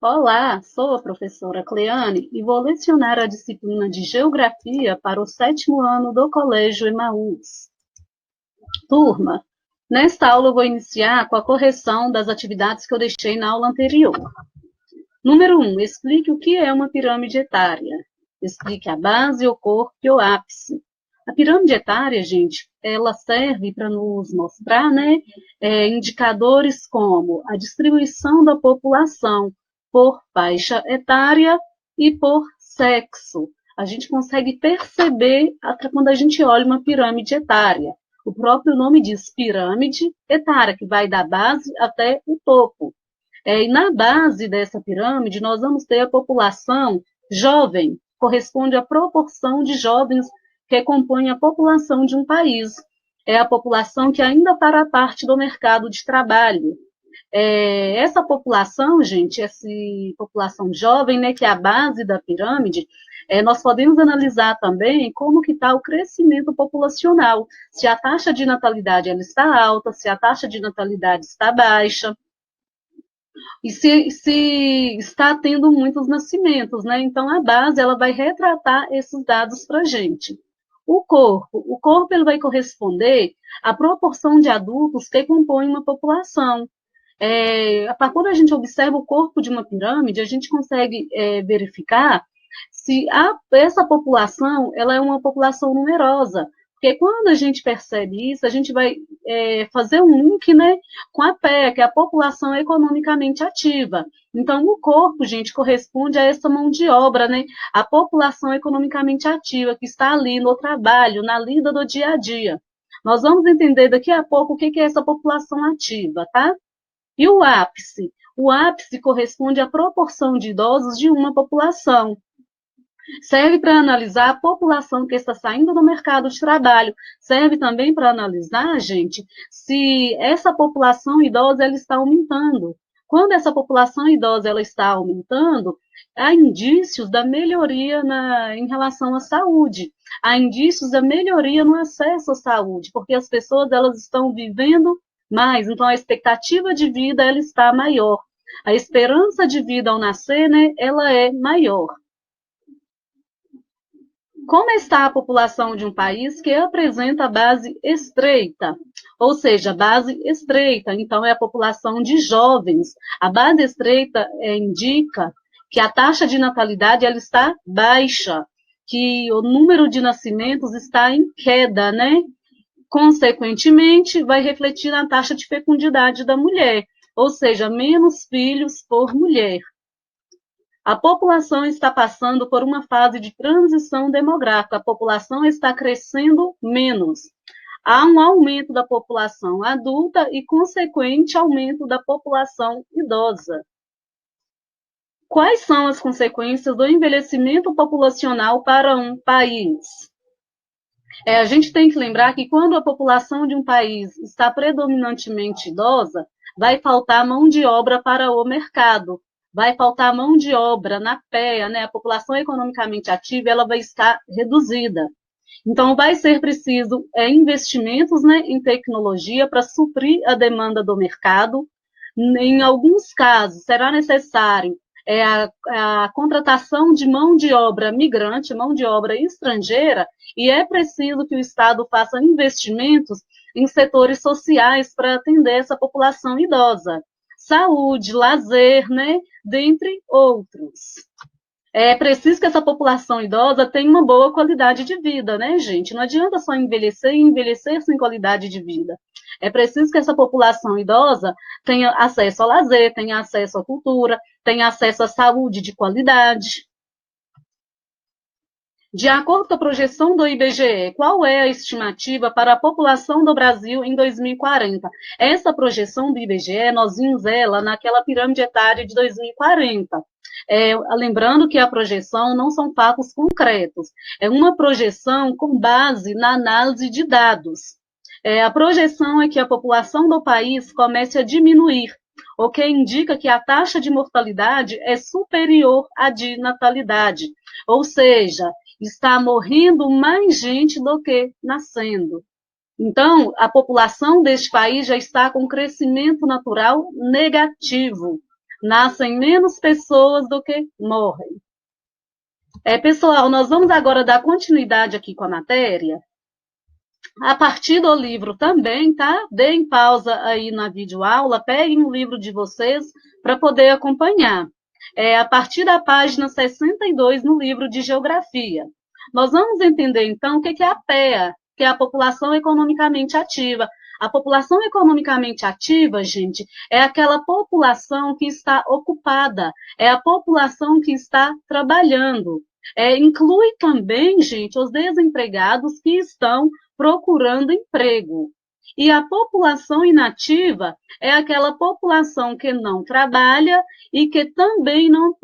Olá, sou a professora Cleane e vou lecionar a disciplina de Geografia para o sétimo ano do Colégio Emaús. Turma, nesta aula eu vou iniciar com a correção das atividades que eu deixei na aula anterior. Número 1, explique o que é uma pirâmide etária. Explique a base, o corpo e o ápice. A pirâmide etária, gente, ela serve para nos mostrar, indicadores como a distribuição da população por faixa etária e por sexo. A gente consegue perceber até quando a gente olha uma pirâmide etária. O próprio nome diz pirâmide etária, que vai da base até o topo. E na base dessa pirâmide, nós vamos ter a população jovem, corresponde à proporção de jovens que compõem a população de um país. É a população que ainda fará parte do mercado de trabalho. Essa população, gente, essa população jovem, né, que é a base da pirâmide, nós podemos analisar também como que está o crescimento populacional, se a taxa de natalidade ela está alta, se a taxa de natalidade está baixa, e se está tendo muitos nascimentos, né? Então, a base ela vai retratar esses dados para a gente. O corpo ele vai corresponder à proporção de adultos que compõem uma população. Quando a gente observa o corpo de uma pirâmide, a gente consegue verificar se essa população ela é uma população numerosa. Porque quando a gente percebe isso, a gente vai fazer um link, né, com a PE, que é a população economicamente ativa. Então, o corpo, gente, corresponde a essa mão de obra, né, a população economicamente ativa, que está ali no trabalho, na lida do dia a dia. Nós vamos entender daqui a pouco o que é essa população ativa, tá? E o ápice? O ápice corresponde à proporção de idosos de uma população. Serve para analisar a população que está saindo do mercado de trabalho. Serve também para analisar, gente, se essa população idosa ela está aumentando. Quando essa população idosa ela está aumentando, há indícios da melhoria em relação à saúde. Há indícios da melhoria no acesso à saúde, porque as pessoas elas estão vivendo mais, então a expectativa de vida ela está maior. A esperança de vida ao nascer, né, ela é maior. Como está a população de um país que apresenta base estreita? Ou seja, base estreita, então é a população de jovens. A base estreita indica que a taxa de natalidade ela está baixa, que o número de nascimentos está em queda, né? Consequentemente, vai refletir na taxa de fecundidade da mulher, ou seja, menos filhos por mulher. A população está passando por uma fase de transição demográfica. A população está crescendo menos. Há um aumento da população adulta e consequente aumento da população idosa. Quais são as consequências do envelhecimento populacional para um país? A gente tem que lembrar que quando a população de um país está predominantemente idosa, vai faltar mão de obra para o mercado, vai faltar mão de obra na PEA, né? A população economicamente ativa ela vai estar reduzida. Então, vai ser preciso investimentos, né, em tecnologia para suprir a demanda do mercado. Em alguns casos, será necessário a contratação de mão de obra migrante, mão de obra estrangeira, e é preciso que o Estado faça investimentos em setores sociais para atender essa população idosa. Saúde, lazer, né, dentre outros. É preciso que essa população idosa tenha uma boa qualidade de vida, né, gente? Não adianta só envelhecer e envelhecer sem qualidade de vida. É preciso que essa população idosa tenha acesso ao lazer, tenha acesso à cultura, tenha acesso à saúde de qualidade. De acordo com a projeção do IBGE, qual é a estimativa para a população do Brasil em 2040? Essa projeção do IBGE, nós vimos ela naquela pirâmide etária de 2040. Lembrando que a projeção não são fatos concretos, é uma projeção com base na análise de dados. A projeção é que a população do país comece a diminuir, o que indica que a taxa de mortalidade é superior à de natalidade, ou seja, está morrendo mais gente do que nascendo. Então, a população deste país já está com crescimento natural negativo. Nascem menos pessoas do que morrem. Pessoal, nós vamos agora dar continuidade aqui com a matéria. A partir do livro também, tá? Deem pausa aí na videoaula, peguem o livro de vocês para poder acompanhar. A partir da página 62 no livro de Geografia. Nós vamos entender, então, o que é a PEA, que é a população economicamente ativa. A população economicamente ativa, gente, é aquela população que está ocupada, é a população que está trabalhando. Inclui também, gente, os desempregados que estão procurando emprego. E a população inativa é aquela população que não trabalha e que também não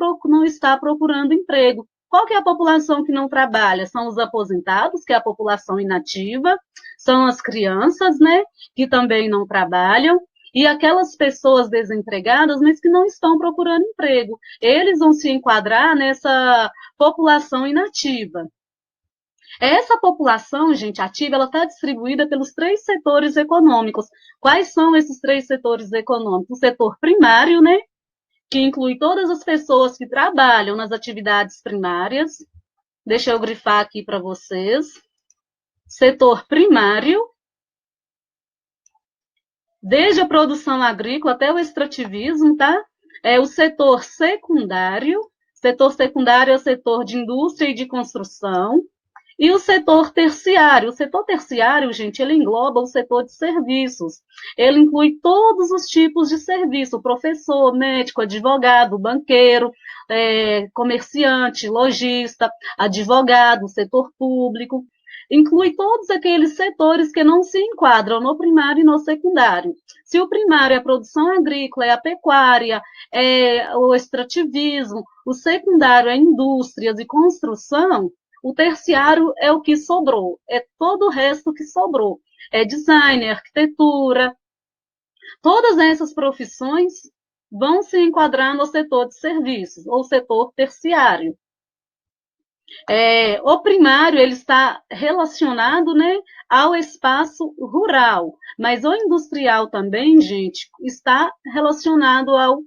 está procurando emprego. Qual que é a população que não trabalha? São os aposentados, que é a população inativa, são as crianças, né, que também não trabalham, e aquelas pessoas desempregadas, mas que não estão procurando emprego. Eles vão se enquadrar nessa população inativa. Essa população, gente, ativa, ela está distribuída pelos 3 setores econômicos. Quais são esses 3 setores econômicos? O setor primário, né, que inclui todas as pessoas que trabalham nas atividades primárias. Deixa eu grifar aqui para vocês. Setor primário, desde a produção agrícola até o extrativismo, tá? O setor secundário. Setor secundário é o setor de indústria e de construção. E o setor terciário. O setor terciário, gente, ele engloba o setor de serviços. Ele inclui todos os tipos de serviço: professor, médico, advogado, banqueiro, comerciante, lojista, advogado, setor público. Inclui todos aqueles setores que não se enquadram no primário e no secundário. Se o primário é a produção agrícola, é a pecuária, é o extrativismo, o secundário é indústrias e construção, o terciário é o que sobrou, é todo o resto que sobrou. É design, arquitetura. Todas essas profissões vão se enquadrar no setor de serviços, ou setor terciário. O primário ele está relacionado, né, ao espaço rural, mas o industrial também, gente, está relacionado ao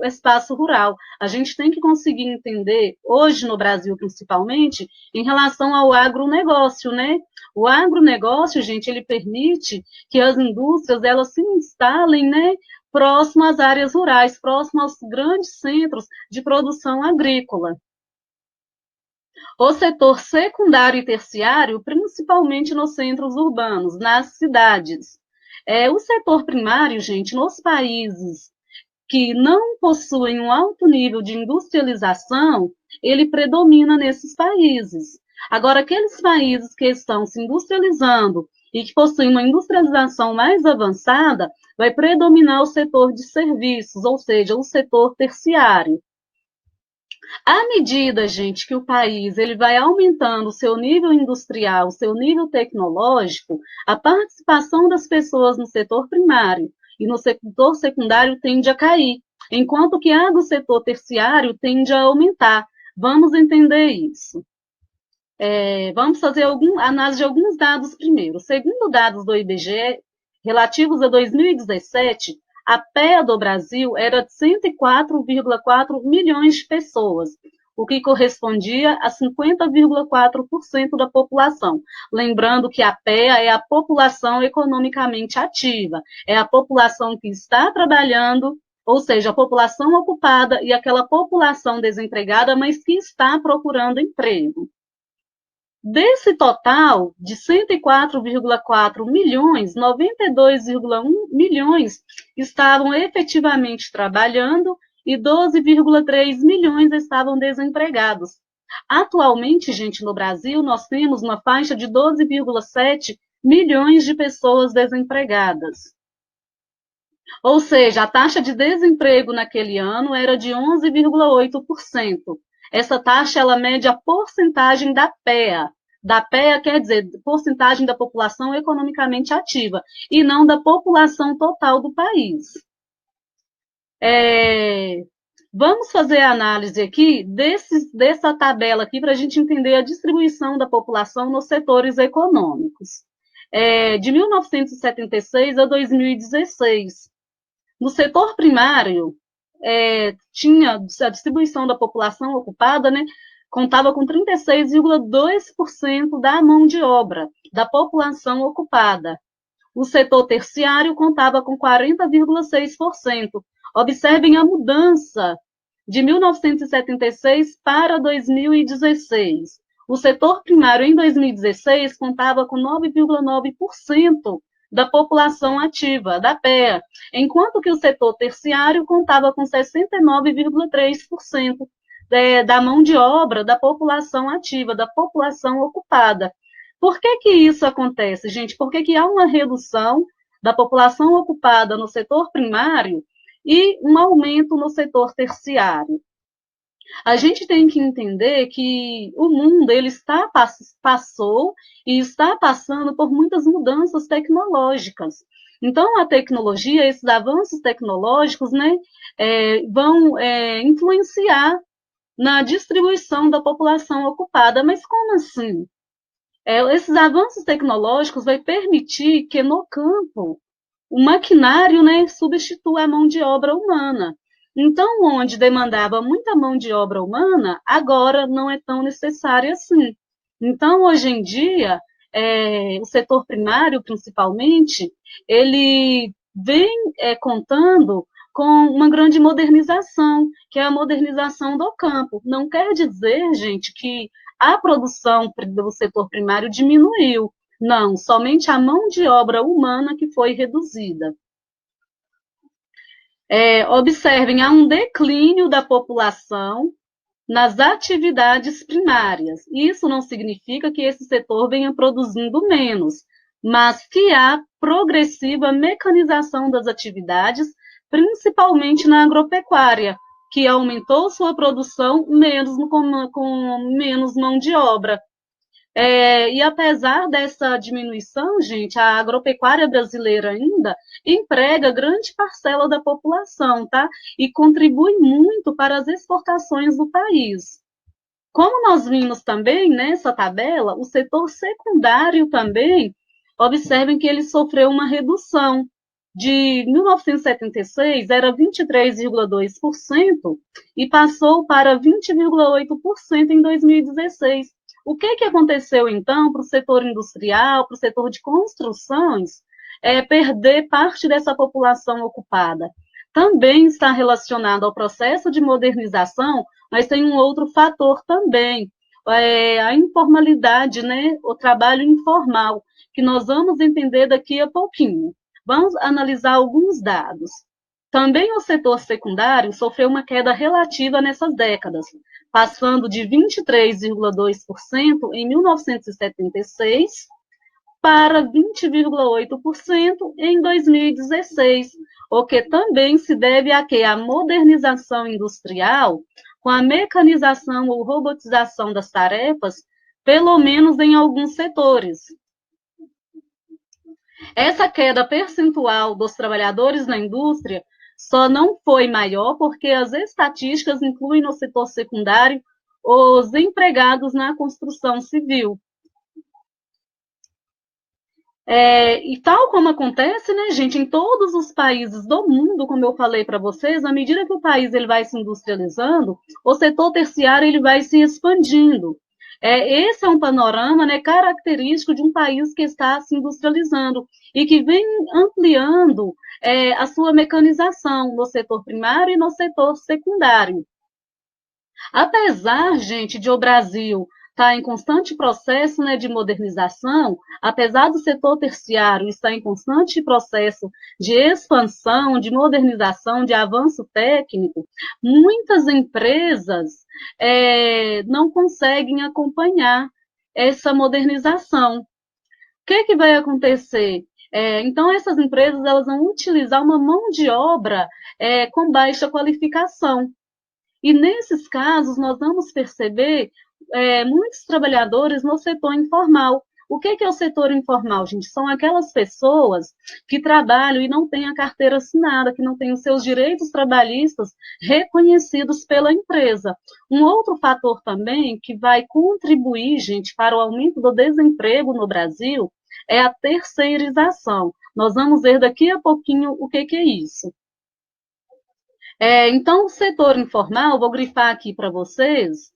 espaço rural. A gente tem que conseguir entender, hoje no Brasil principalmente, em relação ao agronegócio, né? O agronegócio, gente, ele permite que as indústrias elas se instalem, né, próximo às áreas rurais, próximo aos grandes centros de produção agrícola. O setor secundário e terciário, principalmente nos centros urbanos, nas cidades. O setor primário, gente, nos países que não possuem um alto nível de industrialização, ele predomina nesses países. Agora, aqueles países que estão se industrializando e que possuem uma industrialização mais avançada, vai predominar o setor de serviços, ou seja, o setor terciário. À medida, gente, que o país ele vai aumentando o seu nível industrial, o seu nível tecnológico, a participação das pessoas no setor primário e no setor secundário tende a cair, enquanto que a do setor terciário tende a aumentar. Vamos entender isso. Vamos fazer análise de alguns dados primeiro. Segundo dados do IBGE, relativos a 2017, a PEA do Brasil era de 104,4 milhões de pessoas, o que correspondia a 50,4% da população. Lembrando que a PEA é a população economicamente ativa, é a população que está trabalhando, ou seja, a população ocupada e aquela população desempregada, mas que está procurando emprego. Desse total de 104,4 milhões, 92,1 milhões estavam efetivamente trabalhando e 12,3 milhões estavam desempregados. Atualmente, gente, no Brasil, nós temos uma faixa de 12,7 milhões de pessoas desempregadas. Ou seja, a taxa de desemprego naquele ano era de 11,8%. Essa taxa, ela mede a porcentagem da PEA. Da PEA quer dizer porcentagem da população economicamente ativa, e não da população total do país. Vamos fazer a análise aqui dessa tabela aqui para a gente entender a distribuição da população nos setores econômicos. De 1976 a 2016. No setor primário, tinha a distribuição da população ocupada, né, contava com 36,2% da mão de obra da população ocupada. O setor terciário contava com 40,6%. Observem a mudança de 1976 para 2016. O setor primário, em 2016, contava com 9,9% da população ativa, da PEA, enquanto que o setor terciário contava com 69,3% da mão de obra da população ativa, da população ocupada. Por que que isso acontece, gente? Porque que há uma redução da população ocupada no setor primário e um aumento no setor terciário. A gente tem que entender que o mundo ele passou e está passando por muitas mudanças tecnológicas. Então, a tecnologia, esses avanços tecnológicos, né, vão influenciar na distribuição da população ocupada. Mas como assim? Esses avanços tecnológicos vão permitir que no campo o maquinário, né, substitua a mão de obra humana. Então, onde demandava muita mão de obra humana, agora não é tão necessário assim. Então, hoje em dia, o setor primário, principalmente, ele vem contando com uma grande modernização, que é a modernização do campo. Não quer dizer, gente, que a produção do setor primário diminuiu. Não, somente a mão de obra humana que foi reduzida. Observem, há um declínio da população nas atividades primárias. Isso não significa que esse setor venha produzindo menos, mas que há progressiva mecanização das atividades, principalmente na agropecuária, que aumentou sua produção com menos mão de obra. E apesar dessa diminuição, gente, a agropecuária brasileira ainda emprega grande parcela da população, tá? E contribui muito para as exportações do país. Como nós vimos também nessa tabela, o setor secundário também, observem que ele sofreu uma redução. De 1976 era 23,2% e passou para 20,8% em 2016. O que aconteceu, então, para o setor industrial, para o setor de construções, perder parte dessa população ocupada? Também está relacionado ao processo de modernização, mas tem um outro fator também, a informalidade, né? O trabalho informal, que nós vamos entender daqui a pouquinho. Vamos analisar alguns dados. Também o setor secundário sofreu uma queda relativa nessas décadas, passando de 23,2% em 1976 para 20,8% em 2016, o que também se deve a que a modernização industrial, com a mecanização ou robotização das tarefas, pelo menos em alguns setores. Essa queda percentual dos trabalhadores na indústria só não foi maior porque as estatísticas incluem no setor secundário os empregados na construção civil. E tal como acontece, né, gente, em todos os países do mundo, como eu falei para vocês, à medida que o país ele vai se industrializando, o setor terciário ele vai se expandindo. Esse é um panorama, né, característico de um país que está se industrializando e que vem ampliando a sua mecanização no setor primário e no setor secundário. Apesar, gente, de o Brasil estar em constante processo, né, de modernização, apesar do setor terciário estar em constante processo de expansão, de modernização, de avanço técnico, muitas empresas não conseguem acompanhar essa modernização. O que vai acontecer? Então, essas empresas elas vão utilizar uma mão de obra com baixa qualificação. E nesses casos, nós vamos perceber muitos trabalhadores no setor informal. O que é o setor informal, gente? São aquelas pessoas que trabalham e não têm a carteira assinada, que não têm os seus direitos trabalhistas reconhecidos pela empresa. Um outro fator também que vai contribuir, gente, para o aumento do desemprego no Brasil é a terceirização. Nós vamos ver daqui a pouquinho o que é isso. Então, o setor informal, vou grifar aqui para vocês,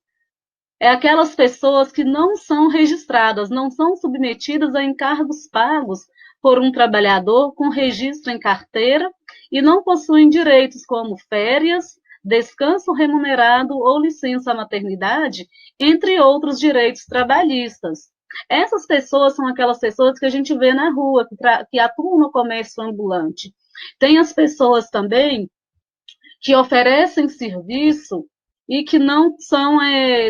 é aquelas pessoas que não são registradas, não são submetidas a encargos pagos por um trabalhador com registro em carteira e não possuem direitos como férias, descanso remunerado ou licença maternidade, entre outros direitos trabalhistas. Essas pessoas são aquelas pessoas que a gente vê na rua, que atuam no comércio ambulante. Tem as pessoas também que oferecem serviço e que não são,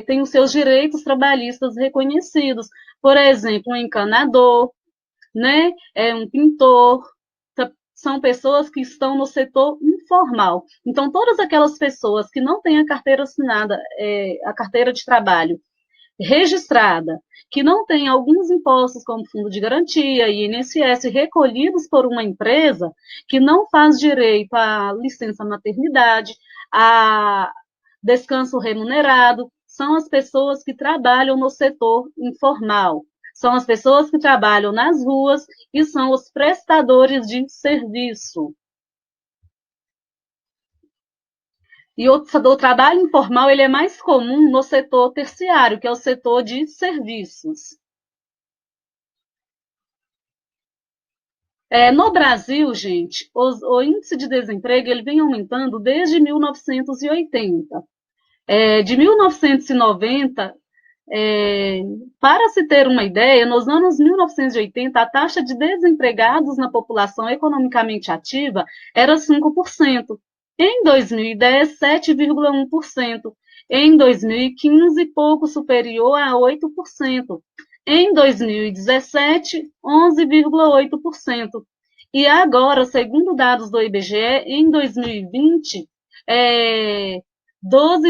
têm os seus direitos trabalhistas reconhecidos. Por exemplo, um encanador, né? Um pintor, são pessoas que estão no setor informal. Então, todas aquelas pessoas que não têm a carteira assinada, a carteira de trabalho registrada, que não têm alguns impostos como fundo de garantia e INSS recolhidos por uma empresa, que não faz direito à licença maternidade, a descanso remunerado, são as pessoas que trabalham no setor informal. São as pessoas que trabalham nas ruas e são os prestadores de serviço. E o trabalho informal ele é mais comum no setor terciário, que é o setor de serviços. No Brasil, gente, o índice de desemprego ele vem aumentando desde 1980. De 1990, para se ter uma ideia, nos anos 1980, a taxa de desempregados na população economicamente ativa era 5%. Em 2010, 7,1%. Em 2015, pouco superior a 8%. Em 2017, 11,8%. E agora, segundo dados do IBGE, em 2020, 12,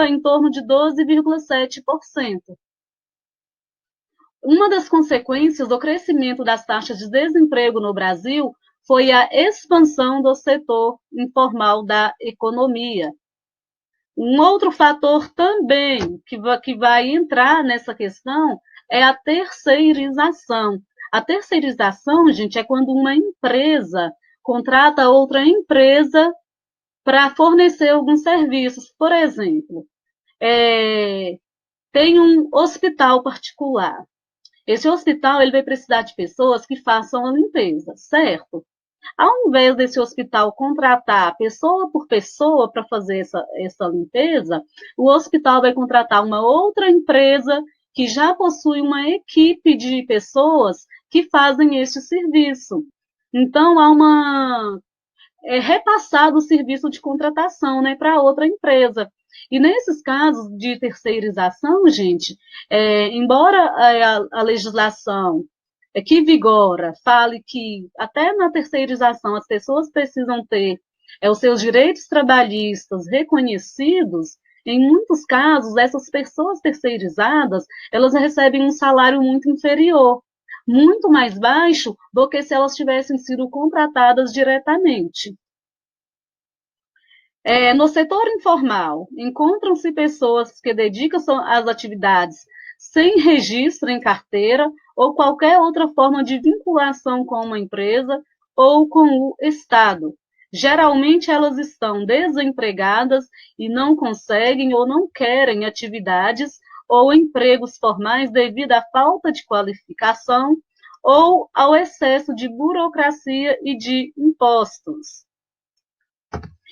em torno de 12,7%. Uma das consequências do crescimento das taxas de desemprego no Brasil foi a expansão do setor informal da economia. Um outro fator também que vai entrar nessa questão é a terceirização. A terceirização, gente, é quando uma empresa contrata outra empresa para fornecer alguns serviços. Por exemplo, tem um hospital particular. Esse hospital ele vai precisar de pessoas que façam a limpeza, certo? Ao invés desse hospital contratar pessoa por pessoa para fazer essa limpeza, o hospital vai contratar uma outra empresa que já possui uma equipe de pessoas que fazem este serviço. Então, repassado o serviço de contratação, né, para outra empresa. E nesses casos de terceirização, gente, embora a legislação que vigora fale que até na terceirização as pessoas precisam ter os seus direitos trabalhistas reconhecidos, em muitos casos, essas pessoas terceirizadas, elas recebem um salário muito inferior, muito mais baixo do que se elas tivessem sido contratadas diretamente. No setor informal, encontram-se pessoas que dedicam às atividades sem registro em carteira ou qualquer outra forma de vinculação com uma empresa ou com o Estado. Geralmente, elas estão desempregadas e não conseguem ou não querem atividades ou empregos formais devido à falta de qualificação ou ao excesso de burocracia e de impostos.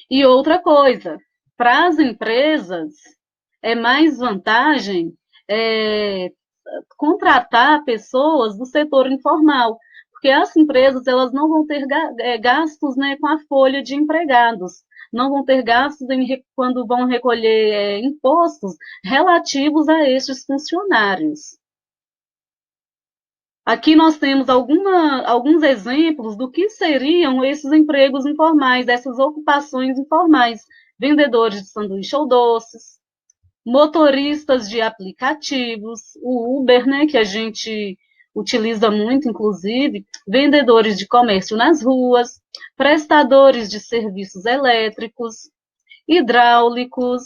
E outra coisa, para as empresas, é mais vantagem contratar pessoas do setor informal, porque as empresas elas não vão ter gastos, né, com a folha de empregados, não vão ter gastos quando vão recolher impostos relativos a estes funcionários. Aqui nós temos alguns exemplos do que seriam esses empregos informais, essas ocupações informais. Vendedores de sanduíche ou doces, motoristas de aplicativos, o Uber, né, que a gente utiliza muito, inclusive, vendedores de comércio nas ruas, prestadores de serviços elétricos, hidráulicos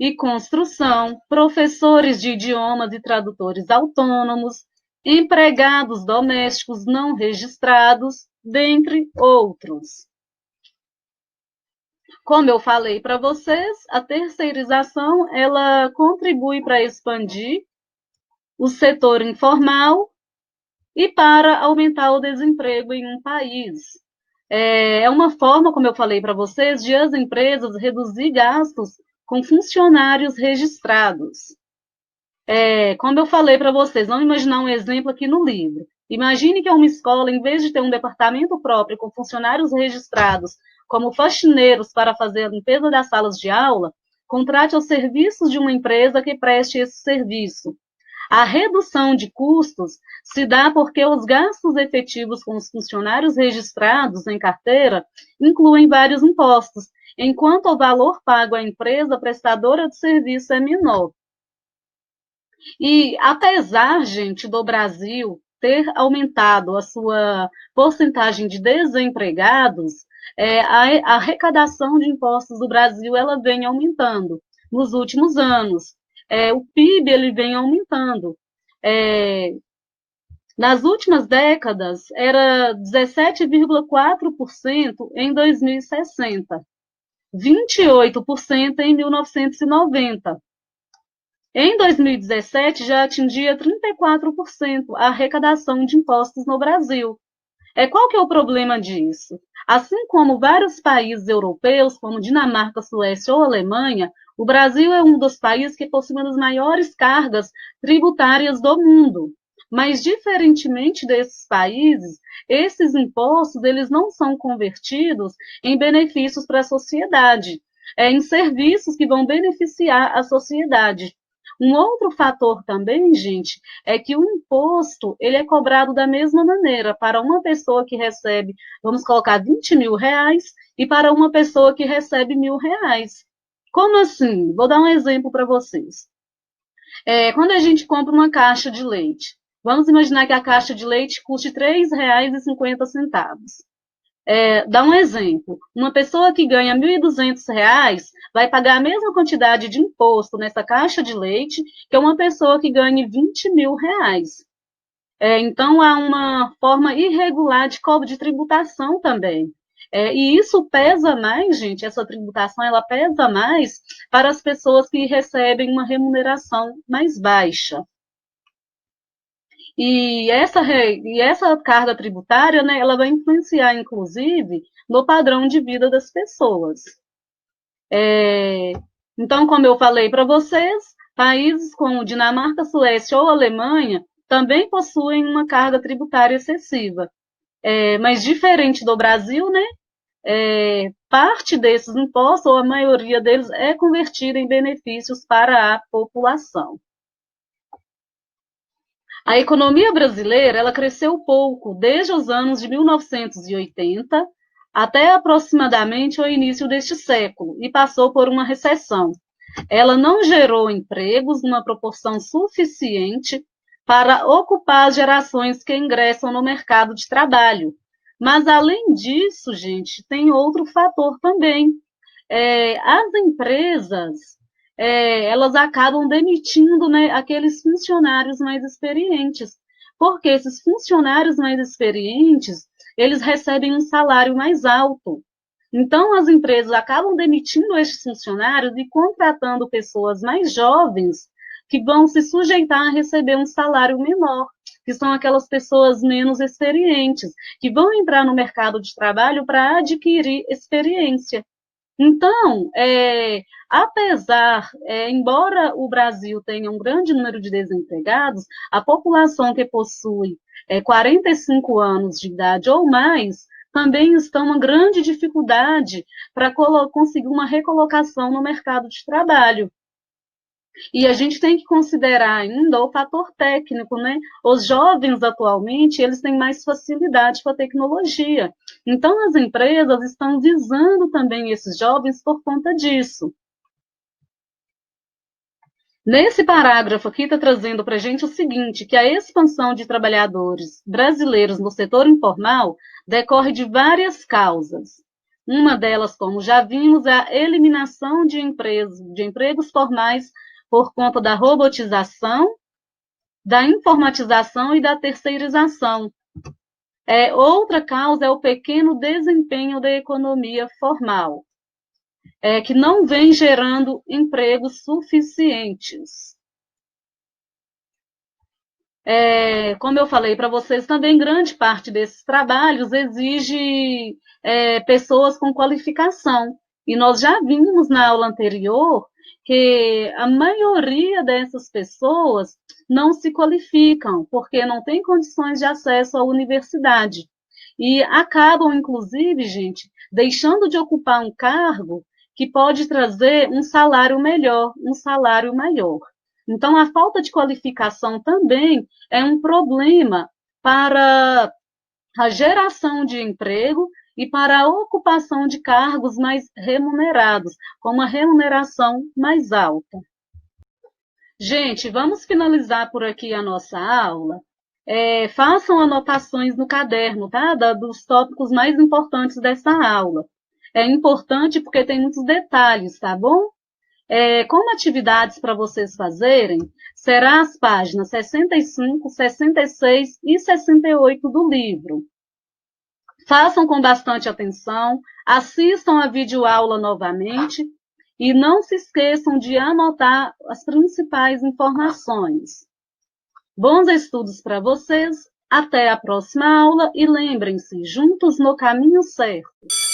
e construção, professores de idiomas e tradutores autônomos, empregados domésticos não registrados, dentre outros. Como eu falei para vocês, a terceirização ela contribui para expandir o setor informal e para aumentar o desemprego em um país. É uma forma, como eu falei para vocês, de as empresas reduzir gastos com funcionários registrados. Como eu falei para vocês, vamos imaginar um exemplo aqui no livro. Imagine que uma escola, em vez de ter um departamento próprio com funcionários registrados como faxineiros para fazer a limpeza das salas de aula, contrate os serviços de uma empresa que preste esse serviço. A redução de custos se dá porque os gastos efetivos com os funcionários registrados em carteira incluem vários impostos, enquanto o valor pago à empresa prestadora de serviço é menor. E apesar, gente, do Brasil ter aumentado a sua porcentagem de desempregados, a arrecadação de impostos do Brasil ela vem aumentando nos últimos anos. O PIB ele vem aumentando. Nas últimas décadas, era 17,4% em 2060, 28% em 1990. Em 2017, já atingia 34% a arrecadação de impostos no Brasil. Qual que é o problema disso? Assim como vários países europeus, como Dinamarca, Suécia ou Alemanha, o Brasil é um dos países que possui uma das maiores cargas tributárias do mundo. Mas, diferentemente desses países, esses impostos eles não são convertidos em benefícios para a sociedade, em serviços que vão beneficiar a sociedade. Um outro fator também, gente, é que o imposto ele é cobrado da mesma maneira para uma pessoa que recebe, vamos colocar, 20 mil reais e para uma pessoa que recebe R$ 1.000. Como assim? Vou dar um exemplo para vocês. Quando a gente compra uma caixa de leite, vamos imaginar que a caixa de leite custe R$ 3,50. Dá um exemplo. Uma pessoa que ganha R$ 1.200 vai pagar a mesma quantidade de imposto nessa caixa de leite que uma pessoa que ganhe R$ 20.000. Então, há uma forma irregular de tributação também. E isso pesa mais, gente, essa tributação, ela pesa mais para as pessoas que recebem uma remuneração mais baixa. E essa carga tributária, né, ela vai influenciar, inclusive, no padrão de vida das pessoas. Então, como eu falei para vocês, países como Dinamarca, Suécia ou Alemanha também possuem uma carga tributária excessiva. Mas diferente do Brasil, né, parte desses impostos, ou a maioria deles, é convertida em benefícios para a população. A economia brasileira ela cresceu pouco desde os anos de 1980 até aproximadamente o início deste século e passou por uma recessão. Ela não gerou empregos numa proporção suficiente para ocupar as gerações que ingressam no mercado de trabalho. Mas, além disso, gente, tem outro fator também. As empresas elas acabam demitindo, né, aqueles funcionários mais experientes, porque esses funcionários mais experientes, eles recebem um salário mais alto. Então, as empresas acabam demitindo esses funcionários e contratando pessoas mais jovens que vão se sujeitar a receber um salário menor, que são aquelas pessoas menos experientes, que vão entrar no mercado de trabalho para adquirir experiência. Então, embora o Brasil tenha um grande número de desempregados, a população que possui 45 anos de idade ou mais também está uma grande dificuldade para conseguir uma recolocação no mercado de trabalho. E a gente tem que considerar ainda o fator técnico, né? Os jovens atualmente, eles têm mais facilidade com a tecnologia. Então, as empresas estão visando também esses jovens por conta disso. Nesse parágrafo aqui está trazendo para a gente o seguinte, que a expansão de trabalhadores brasileiros no setor informal decorre de várias causas. Uma delas, como já vimos, é a eliminação de empregos formais por conta da robotização, da informatização e da terceirização. Outra causa é o pequeno desempenho da economia formal. que não vem gerando empregos suficientes. Como eu falei para vocês, também grande parte desses trabalhos exige pessoas com qualificação. E nós já vimos na aula anterior que a maioria dessas pessoas não se qualificam, porque não tem condições de acesso à universidade. E acabam, inclusive, gente, deixando de ocupar um cargo que pode trazer um salário melhor, um salário maior. Então, a falta de qualificação também é um problema para a geração de emprego e para a ocupação de cargos mais remunerados, com uma remuneração mais alta. Gente, vamos finalizar por aqui a nossa aula. Façam anotações no caderno, tá? Dos tópicos mais importantes dessa aula. É importante porque tem muitos detalhes, tá bom? Como atividades para vocês fazerem, será as páginas 65, 66 e 68 do livro. Façam com bastante atenção, assistam a videoaula novamente e não se esqueçam de anotar as principais informações. Bons estudos para vocês, até a próxima aula e lembrem-se, juntos no caminho certo.